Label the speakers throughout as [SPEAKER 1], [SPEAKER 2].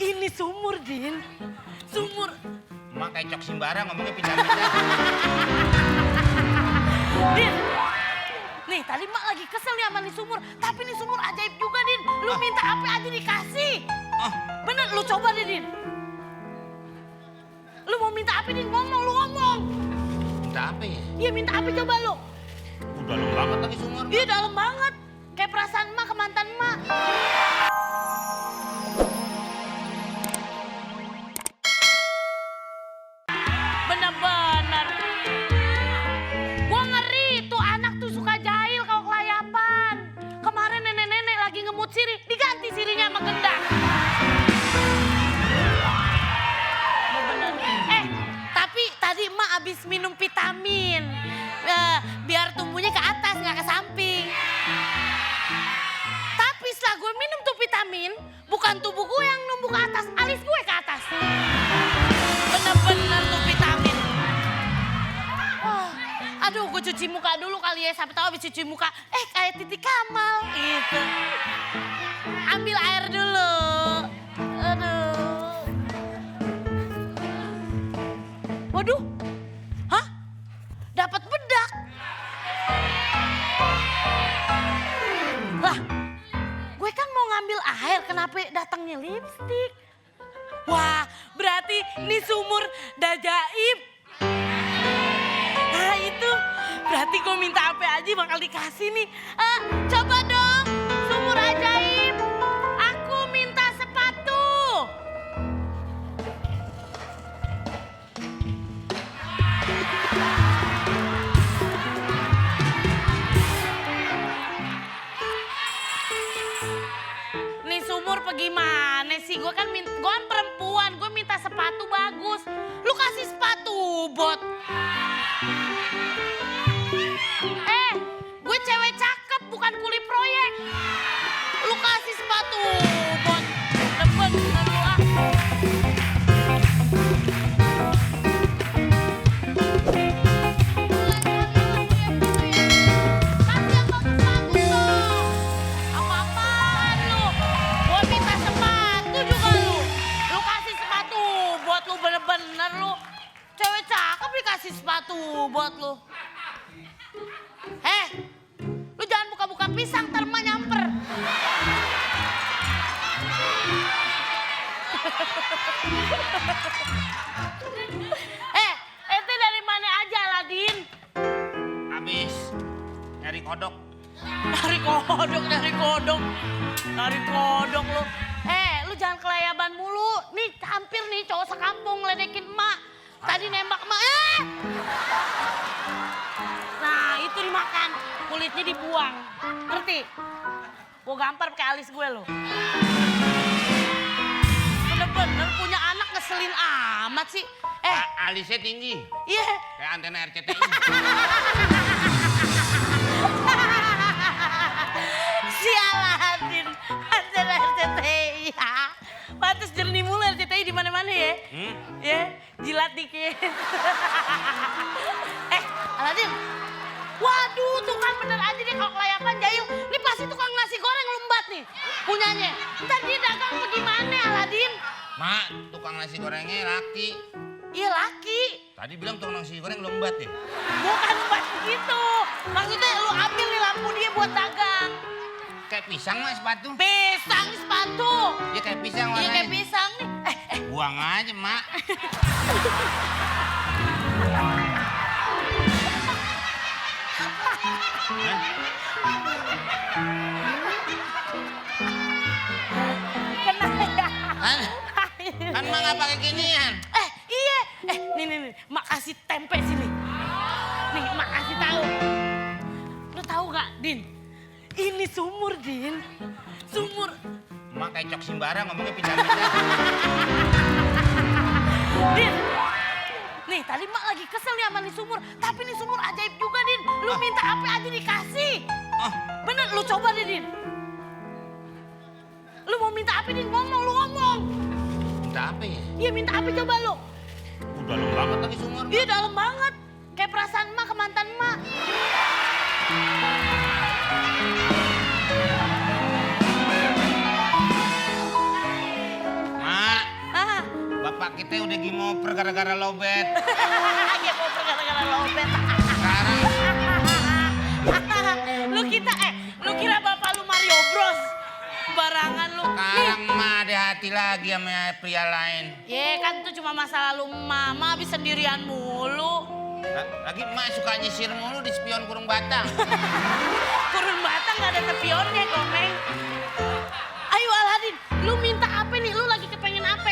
[SPEAKER 1] Ini sumur, Din. Sumur.
[SPEAKER 2] Mak kayak cok simbara ngomongnya pindah-pindah.
[SPEAKER 1] Din. Nih, tadi Mak lagi kesel nih sama nih sumur. Tapi nih sumur ajaib juga, Din. Lu minta apa aja dikasih. Bener, lu coba deh, Din. Lu mau minta apa, Din? Ngomong, lu ngomong.
[SPEAKER 2] Minta apa ya?
[SPEAKER 1] Iya, minta apa coba lu.
[SPEAKER 2] Udah dalam banget lagi sumur.
[SPEAKER 1] Iya, dalam banget. Kayak perasaan Mak ke mantan Mak. Bener-bener. Gua ngeri tuh anak tuh suka jahil kalau kelayapan. Kemarin nenek-nenek lagi ngemut sirih, diganti sirihnya sama gendang. Bener. Tapi tadi Mak abis minum vitamin. Biar tumbuhnya ke atas, nggak ke samping. Tapi setelah gue minum tuh vitamin, bukan tubuh gue yang numbuh ke atas, alis gue ke atas. Bener-bener tuh vitamin. Wah, aduh, gue cuci muka dulu kali ya, siapa tahu habis cuci muka, kayak Titi Kamal gitu. Ambil air dulu. Aduh. Waduh, hah? Dapat bedak. Lah, gue kan mau ngambil air, kenapa datangnya lipstik? Wah, berarti ini sumur dajaib. Nah itu, berarti gue minta apa aja bakal dikasih nih. Coba dong, sumur ajaib. Aku minta sepatu. Nih sumur bagaimana sih? Gue kan perempuan, gue minta sepatu bagus. Lu kasih sepatu bot. Gue cewek cakep bukan kuli proyek. Lu kasih sepatu bot. Bener lu ah. Bener lu, cewek cakep dikasih sepatu buat lu. Lu jangan buka-buka pisang, ntar emak nyamper. Ente dari mana aja, Aladin?
[SPEAKER 2] Habis nyari kodok.
[SPEAKER 1] Dari kodok lu. Lu jangan kelayaban mulu. Nih hampir nih cowok sekampung ngeledekin emak. Tadi nembak emak. Nah itu dimakan, kulitnya dibuang. Ngerti? Gua gampar pakai alis gue lo. Bener-bener punya anak ngeselin amat sih.
[SPEAKER 2] Alisnya tinggi.
[SPEAKER 1] Iya.
[SPEAKER 2] Kayak antena RCTI.
[SPEAKER 1] Sialadin, antara RCTI. Pantes jernih mulu RCTI di mana-mana ya. Ya, jilat dikit. Aladin. Waduh, tuh kan bener aja deh kalau kelayapan jahil. Ini pasti tukang nasi goreng lembat nih punyanya. Ntar dia dagang bagaimana, Aladin?
[SPEAKER 2] Mak, tukang nasi gorengnya laki.
[SPEAKER 1] Iya laki.
[SPEAKER 2] Tadi bilang tukang nasi goreng lembat ya?
[SPEAKER 1] Bukan lembat begitu. Maksudnya lu ambil nih lampu dia buat dagang.
[SPEAKER 2] Kayak pisang mah sepatu.
[SPEAKER 1] Pisang nih sepatu.
[SPEAKER 2] Ya kayak pisang
[SPEAKER 1] Iya
[SPEAKER 2] warnanya.
[SPEAKER 1] kayak pisang nih.
[SPEAKER 2] Buang aja, Mak.
[SPEAKER 1] Kenapa ya?
[SPEAKER 2] Kan Mak nggak pakai ginian.
[SPEAKER 1] Iya. Nih. Mak kasih tempe sini. Nih, Mak kasih tahu. Lu tahu gak, Din? Ini sumur, Din. Sumur.
[SPEAKER 2] Mak kayak cok simbara ngomongnya pindah-pindah.
[SPEAKER 1] Din. Nih, tadi Mak lagi kesel nih sama nih sumur. Tapi nih sumur ajaib juga, Din. Lu minta apa aja dikasih. Bener, lu coba deh, Din. Lu mau minta apa, Din? Ngomong, lu ngomong.
[SPEAKER 2] Minta apa ya?
[SPEAKER 1] Iya, minta apa coba lu.
[SPEAKER 2] Udah dalam banget lagi sumur.
[SPEAKER 1] Iya, dalam banget. Kayak perasaan Mak ke mantan Mak.
[SPEAKER 2] Mak, teh udah gimoper gara-gara lobet.
[SPEAKER 1] Gimoper gara-gara lobet.
[SPEAKER 2] Sekarang
[SPEAKER 1] Lu kira bapak lu Mario Bros? Barangan lu.
[SPEAKER 2] sekarang mah ada hati lagi sama pria lain.
[SPEAKER 1] Ye kan itu cuma masa lalu mama habis sendirian mulu.
[SPEAKER 2] Lagi emak suka nyisir mulu di spion kurung batang.
[SPEAKER 1] Kurun batang gak ada tepionnya komeng. Ayo Aladin, lu minta apa nih? Lu lagi kepengen apa?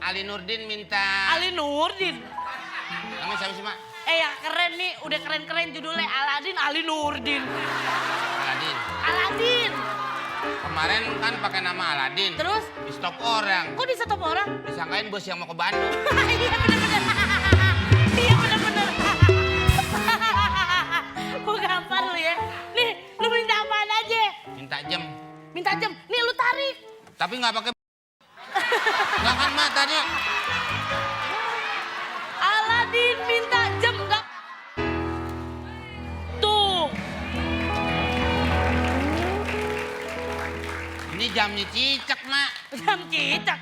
[SPEAKER 2] Ali Nurdin minta.
[SPEAKER 1] Ali Nurdin.
[SPEAKER 2] Namanya siapa sih mak?
[SPEAKER 1] Yang keren nih, udah keren-keren judulnya Aladin, Ali Nurdin.
[SPEAKER 2] Aladin.
[SPEAKER 1] Aladin.
[SPEAKER 2] Kemarin kan pakai nama Aladin.
[SPEAKER 1] Terus?
[SPEAKER 2] Di stop orang.
[SPEAKER 1] Kok di stop orang?
[SPEAKER 2] Disangkain bos yang mau ke Bandung.
[SPEAKER 1] Iya bener-bener. Iya bener-bener. Kok gampang lu ya? Nih, lu minta apaan aja?
[SPEAKER 2] Minta jam.
[SPEAKER 1] Minta jam. Nih lu tarik.
[SPEAKER 2] Tapi nggak pakai. Nggak kan mak tadi.
[SPEAKER 1] Aladin minta jam enggak? Tuh.
[SPEAKER 2] Ini jamnya cicak mak.
[SPEAKER 1] Jam cicak.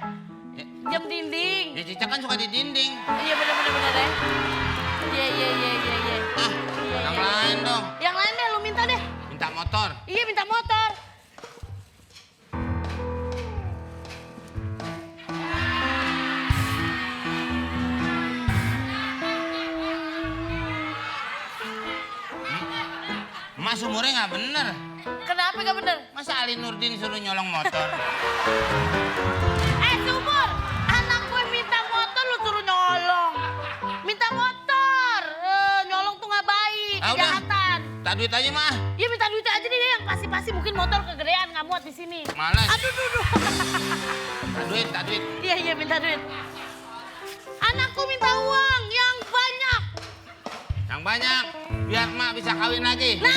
[SPEAKER 2] Ya,
[SPEAKER 1] Jam dinding.
[SPEAKER 2] ya cicak kan suka di dinding.
[SPEAKER 1] Iya bener-bener ya. Iya.
[SPEAKER 2] Ah,
[SPEAKER 1] Iya,
[SPEAKER 2] yang
[SPEAKER 1] iya.
[SPEAKER 2] lain dong.
[SPEAKER 1] Yang lain deh lu minta deh.
[SPEAKER 2] Minta motor.
[SPEAKER 1] Iya minta motor.
[SPEAKER 2] Mas umurnya nggak bener.
[SPEAKER 1] Kenapa gak bener?
[SPEAKER 2] Masa Ali Nurdin suruh nyolong motor?
[SPEAKER 1] Sumur, anak gue minta motor lu suruh nyolong. Minta motor, nyolong tuh gak baik,
[SPEAKER 2] Ah, udah.
[SPEAKER 1] kejahatan.
[SPEAKER 2] Tak duit aja mah.
[SPEAKER 1] Iya minta duit aja deh yang pasti mungkin motor kegedean gak muat di sini.
[SPEAKER 2] Malas.
[SPEAKER 1] Aduh.
[SPEAKER 2] Tak duit.
[SPEAKER 1] Iya minta duit. Anakku minta uang yang banyak.
[SPEAKER 2] Yang banyak, biar mak bisa kawin lagi.
[SPEAKER 1] Nah,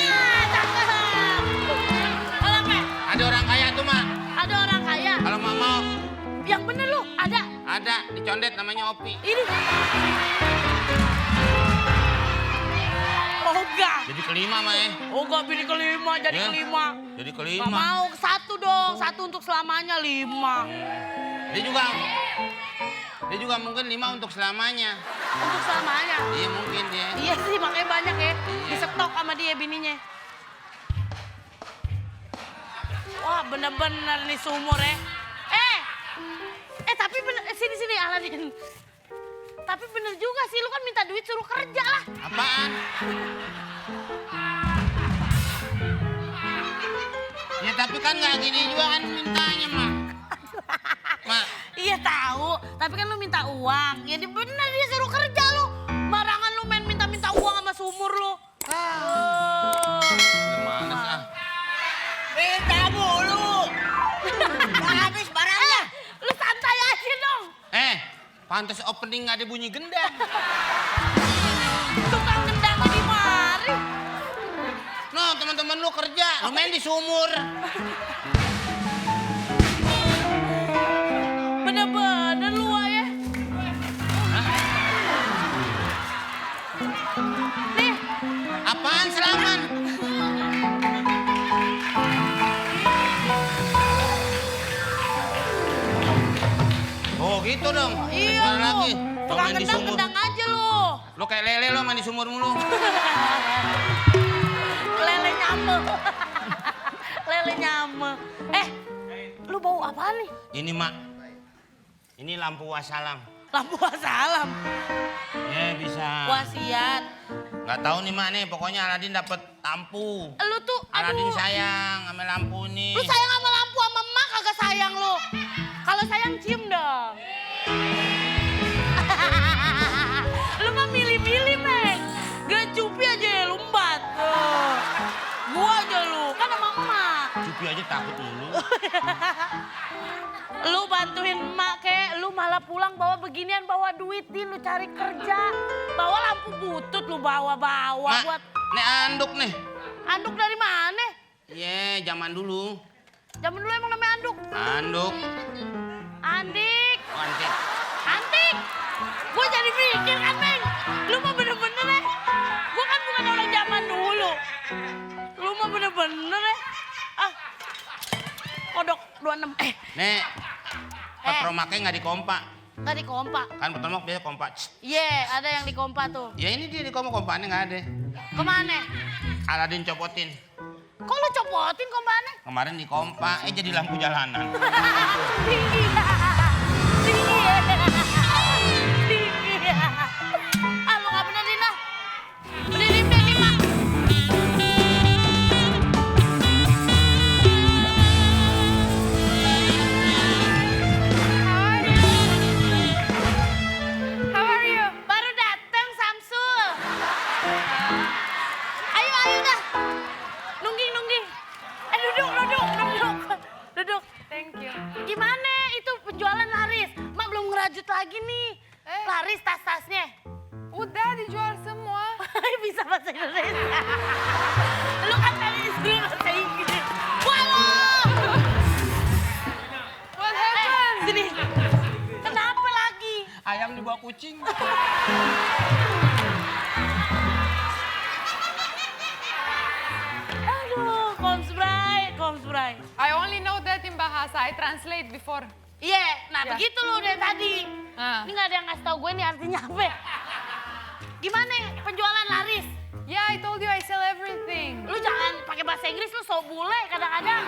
[SPEAKER 1] cakep. Kalau apa?
[SPEAKER 2] Ada orang kaya tuh mak.
[SPEAKER 1] Ada orang kaya.
[SPEAKER 2] Kalau mak mau,
[SPEAKER 1] Yang bener lu, ada.
[SPEAKER 2] ada dicondet namanya Opi.
[SPEAKER 1] Ini. Oga.
[SPEAKER 2] Jadi kelima mah ya.
[SPEAKER 1] Oga pilih kelima, jadi
[SPEAKER 2] Ya.
[SPEAKER 1] kelima.
[SPEAKER 2] Jadi
[SPEAKER 1] Gak
[SPEAKER 2] kelima.
[SPEAKER 1] mau, satu dong. Satu untuk selamanya, 5.
[SPEAKER 2] Dia juga mungkin 5 untuk selamanya.
[SPEAKER 1] Untuk selamanya.
[SPEAKER 2] Iya mungkin dia.
[SPEAKER 1] Iya sih, makanya banyak ya.
[SPEAKER 2] Iya.
[SPEAKER 1] Disetok sama dia bininya. Wah, bener-bener nih sumur ya. Tapi bener, sini Aladin. Tapi bener juga sih, lu kan minta duit suruh kerja lah.
[SPEAKER 2] Apaan? Ya tapi kan nggak gini juga kan mintanya mak. Mak,
[SPEAKER 1] Iya tahu, tapi kan lu minta uang. Ya bener dia suruh kerja lu. Barangan lu main minta uang sama sumur lu.
[SPEAKER 2] udah males ah.
[SPEAKER 3] Minta mulu. Nggak habis barangnya.
[SPEAKER 1] Lu santai aja dong.
[SPEAKER 2] Pantas opening nggak ada bunyi gendang.
[SPEAKER 1] Tukang gendangnya di mari.
[SPEAKER 2] No, teman-teman lu kerja, lu main di sumur.
[SPEAKER 1] Bener-bener lu ya. Nih,
[SPEAKER 2] Apaan selaman? Oh gitu dong.
[SPEAKER 1] iya
[SPEAKER 2] Gimana
[SPEAKER 1] lu.
[SPEAKER 2] lagi? Lu
[SPEAKER 1] Tukang
[SPEAKER 2] main di sumur.
[SPEAKER 1] gendang aja lu.
[SPEAKER 2] Lu kayak lele lu main di sumur mulu.
[SPEAKER 1] Lele nyame. Lele nyame. Lu bau apaan nih?
[SPEAKER 2] Ini mak, ini lampu wassalam.
[SPEAKER 1] Lampu wassalam.
[SPEAKER 2] Ya bisa.
[SPEAKER 1] Wasiat.
[SPEAKER 2] Nggak tahu nih mak nih, pokoknya Aladin dapat lampu.
[SPEAKER 1] Lu tuh,
[SPEAKER 2] Aladin
[SPEAKER 1] aduh.
[SPEAKER 2] sayang sama lampu nih.
[SPEAKER 1] Lu sayang sama lampu sama emak kagak sayang lu. Kalau sayang cium dong. Lu mah milih-milih, Meng. Gak cupi aja ya lumbat. Gua aja lu, kan sama emak.
[SPEAKER 2] Cupi aja takut mulu.
[SPEAKER 1] Lu bantuin emak kek, lu malah pulang bawa beginian, bawa duitin, lu cari kerja. Bawa lampu butut lu bawa-bawa
[SPEAKER 2] Mak,
[SPEAKER 1] buat...
[SPEAKER 2] nih anduk nih.
[SPEAKER 1] Anduk dari mana?
[SPEAKER 2] Ye, zaman dulu.
[SPEAKER 1] Zaman dulu emang namanya anduk.
[SPEAKER 2] Anduk.
[SPEAKER 1] Andik.
[SPEAKER 2] Oh, antik.
[SPEAKER 1] Antik. Gue jadi mikir kan, Meng. Lu mah bener-bener ya. Gue kan bukan orang zaman dulu. Lu mah bener-bener ya. Kodok 26.
[SPEAKER 2] Nek, Petromaknya nggak dikompa.
[SPEAKER 1] Nggak di kompa.
[SPEAKER 2] Kan Petromak biasa kompa.
[SPEAKER 1] Iya, ada yang di kompa tuh.
[SPEAKER 2] Ya ini dia di kompa, kompaannya nggak ada.
[SPEAKER 1] Kemana?
[SPEAKER 2] Aladin copotin.
[SPEAKER 1] Kok lu copotin kompanya?
[SPEAKER 2] Kemarin di kompa, jadi lampu jalanan.
[SPEAKER 1] Tinggi ya. Tinggi ya. Tinggi ya. Ah, lu nggak bener, Dina. Berdiri deh, nih, Mak.
[SPEAKER 4] How are you?
[SPEAKER 1] Baru datang, Samsul. Ayo, ayo dah. Nungging. Duduk.
[SPEAKER 4] Thank you.
[SPEAKER 1] Gimana itu penjualan laris? Mak belum ngerajut lagi nih. Laris tas-tasnya.
[SPEAKER 4] Udah dijual semua.
[SPEAKER 1] Bisa bahasa Indonesia. Lu kan tadi istri bahasa Inggris. Walau.
[SPEAKER 4] What happened?
[SPEAKER 1] Sini. Kenapa lagi?
[SPEAKER 2] Ayam dibawa kucing.
[SPEAKER 1] Aduh, komsbrai.
[SPEAKER 4] I only know that in Bahasa. I translate before.
[SPEAKER 1] Iya, nah
[SPEAKER 4] Ya.
[SPEAKER 1] begitu lu dari tadi.
[SPEAKER 4] Ah.
[SPEAKER 1] Ini nggak ada yang ngasih tau gue nih artinya apa. Gimana penjualan laris?
[SPEAKER 4] Yeah, I told you I sell everything.
[SPEAKER 1] Lu jangan pakai bahasa Inggris, lu so bule kadang-kadang.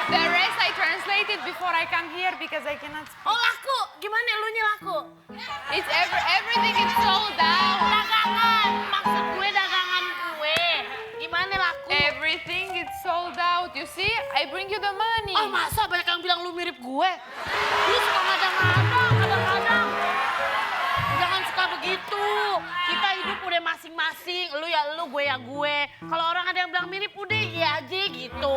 [SPEAKER 4] The rest I translated before I come here because I cannot speak.
[SPEAKER 1] Oh laku, gimana elunya laku?
[SPEAKER 4] It's everything is sold out.
[SPEAKER 1] Dagangan, maksud gue dagangan gue. Gimana laku?
[SPEAKER 4] Everything is sold out. You see, I bring you the money.
[SPEAKER 1] Oh masa banyak yang bilang lu mirip gue? Lu suka kadang-kadang. Jangan suka begitu. Kita hidup udah masing-masing. Lu ya lu, gue ya gue. Kalau orang ada yang bilang mirip, udah iya aja gitu.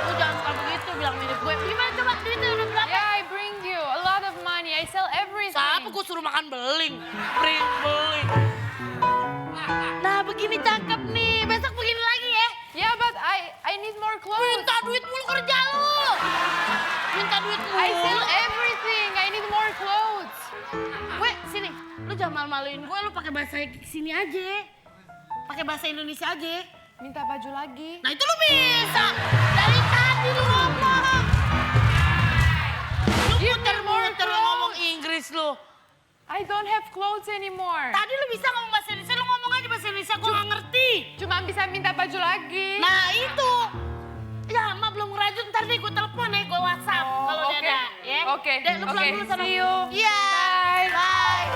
[SPEAKER 1] Lu jangan suka begitu bilang mirip gue. Gimana coba duitnya udah berapa?
[SPEAKER 4] Yeah, I bring you a lot of money. I sell everything.
[SPEAKER 1] Siapa gue suruh makan beling? Beling. Nah begini cakep nih. Besok begini lagi ya.
[SPEAKER 4] Yeah, but I need more clothes.
[SPEAKER 1] Minta duit mulu kerja lu. Minta duit mulu.
[SPEAKER 4] I sell everything. I need more clothes.
[SPEAKER 1] Gue sini, lu jangan malu-maluin gue, lu pakai bahasa sini aja. Pakai bahasa Indonesia aja.
[SPEAKER 4] Minta baju lagi.
[SPEAKER 1] Nah itu lu bisa. Dari tadi lu ngomong. Lu muter-muter ngomong Inggris lu.
[SPEAKER 4] I don't have clothes anymore.
[SPEAKER 1] Tadi lu bisa ngomong bahasa Indonesia, lu ngomong aja bahasa Indonesia, gue gak ngerti.
[SPEAKER 4] Cuma bisa minta baju lagi.
[SPEAKER 1] Nah itu. Ya, Mak belum ngerajut, ntar deh gue telepon ya, gue WhatsApp
[SPEAKER 4] Oh,
[SPEAKER 1] kalau udah
[SPEAKER 4] oke.
[SPEAKER 1] ada. Ya.
[SPEAKER 4] Oke,
[SPEAKER 1] Dek, lu pulang
[SPEAKER 4] oke.
[SPEAKER 1] dulu sana.
[SPEAKER 4] See you.
[SPEAKER 1] Iya.
[SPEAKER 4] Bye.
[SPEAKER 1] Bye.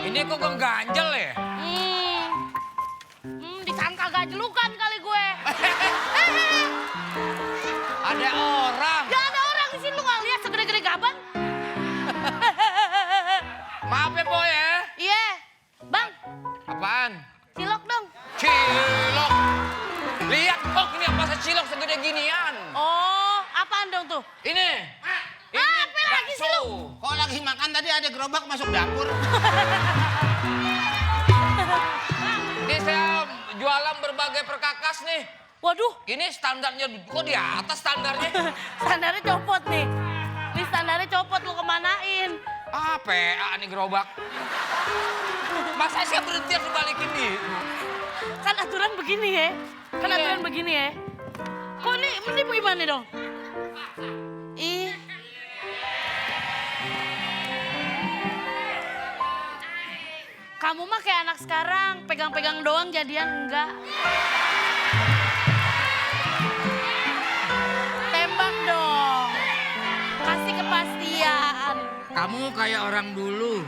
[SPEAKER 5] Ini kok ganjel ya?
[SPEAKER 1] Disangka gajlukan kali gue.
[SPEAKER 5] Ada orang.
[SPEAKER 1] Gak ada orang di sini, lu gak lihat segede-gede gaban?
[SPEAKER 5] Maaf ya, Boy ya.
[SPEAKER 1] Iya. Bang,
[SPEAKER 5] Apaan?
[SPEAKER 1] cilok dong.
[SPEAKER 5] Cilok. Lihat, kok ini apa cilok segede ginian.
[SPEAKER 1] Oh, apaan dong tuh?
[SPEAKER 5] Ini.
[SPEAKER 1] Apa lagi sih lu?
[SPEAKER 2] Kok lagi makan tadi ada gerobak masuk dapur.
[SPEAKER 5] Ini saya jualan berbagai perkakas nih.
[SPEAKER 1] Waduh,
[SPEAKER 5] Ini standarnya, kok di atas standarnya?
[SPEAKER 1] standarnya copot nih. Ini standarnya copot, lu kemanain?
[SPEAKER 5] Ah, PA nih gerobak. Masa saya berhenti harus dibalikin nih?
[SPEAKER 1] Kan aturan begini ya. Kan
[SPEAKER 4] Iya.
[SPEAKER 1] aturan begini ya. Kok ini gimana dong? Ih. Kamu mah kayak anak sekarang, pegang-pegang doang jadian enggak. Tembak dong. Kasih kepastian.
[SPEAKER 2] Kamu kayak orang dulu.